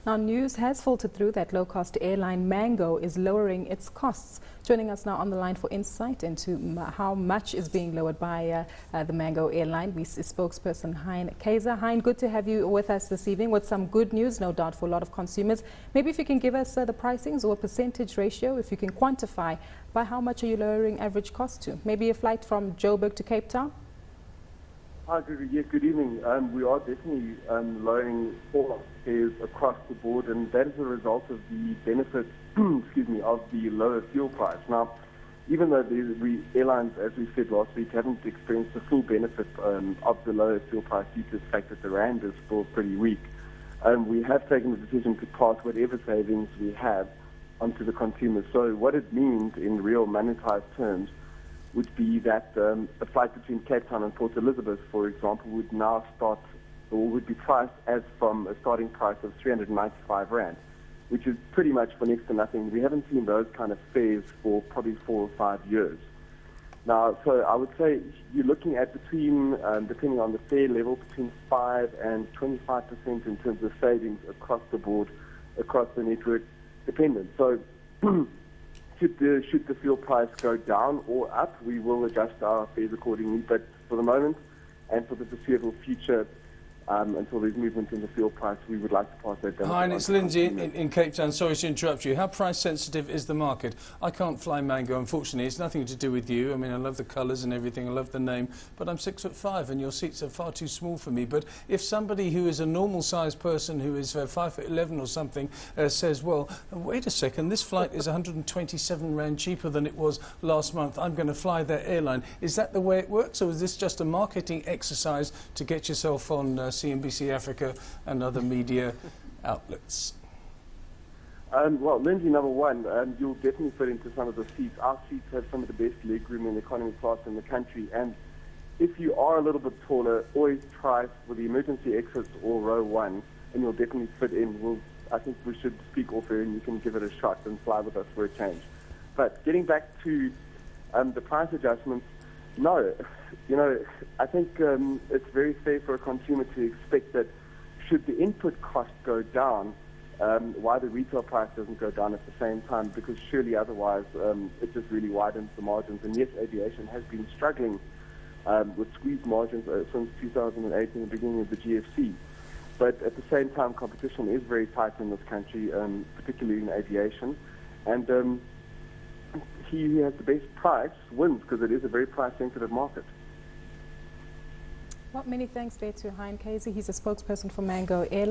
Now, news has filtered through that low-cost airline Mango is lowering its costs. Joining us now on the line for insight into how much is being lowered by the Mango airline, we see spokesperson Hein Kaiser. Hein, good to have you with us this evening with some good news, no doubt, for a lot of consumers. Maybe if you can give us the pricings or a percentage ratio, if you can quantify by how much are you lowering average cost to? Maybe a flight from Joburg to Cape Town? Hi, yes, good evening. We are definitely lowering all fares across the board, and that is a result of the benefit, of the lower fuel price. Now, even though the airlines, as we said last week, haven't experienced the full benefit of the lower fuel price due to the fact that the rand is still pretty weak, we have taken the decision to pass whatever savings we have onto the consumers. So what it means in real monetized terms would be that a flight between Cape Town and Port Elizabeth, for example, would now start, or would be priced as from a starting price of 395 Rand, which is pretty much for next to nothing. We haven't seen those kind of fares for probably 4 or 5 years. Now, so I would say you're looking at between, depending on the fare level, between 5 and 25% in terms of savings across the board, across the network, dependent. So should the fuel price go down or up, we will adjust our fares accordingly. But for the moment, and for the foreseeable future, until there's movement in the fuel price, we would like to pass that down. Hi, it's Lindsay in Cape Town. Sorry to interrupt you. How price sensitive is the market? I can't fly Mango, unfortunately. It's nothing to do with you. I mean, I love the colours and everything. I love the name. But I'm 6'5", and your seats are far too small for me. But if somebody who is a normal-sized person who is 5'11" or something says, well, wait a second, this flight is 127 Rand cheaper than it was last month. I'm going to fly that airline. Is that the way it works, or is this just a marketing exercise to get yourself on CNBC Africa and other media outlets? Well, Lindsay, number one, you'll definitely fit into some of the seats. Our seats have some of the best legroom in economy class in the country, and if you are a little bit taller, always try for the emergency exits or row 1, and you'll definitely fit in. I think we should speak off air and you can give it a shot and fly with us for a change. But getting back to the price adjustments, no, I think it's very fair for a consumer to expect that should the input cost go down, why the retail price doesn't go down at the same time, because surely otherwise it just really widens the margins. And yes, aviation has been struggling with squeezed margins since 2008 and the beginning of the GFC. But at the same time, competition is very tight in this country, particularly in aviation. And he who has the best price wins, because it is a very price-sensitive market. Well, many thanks there to Hein Kaiser. He's a spokesperson for Mango Airline.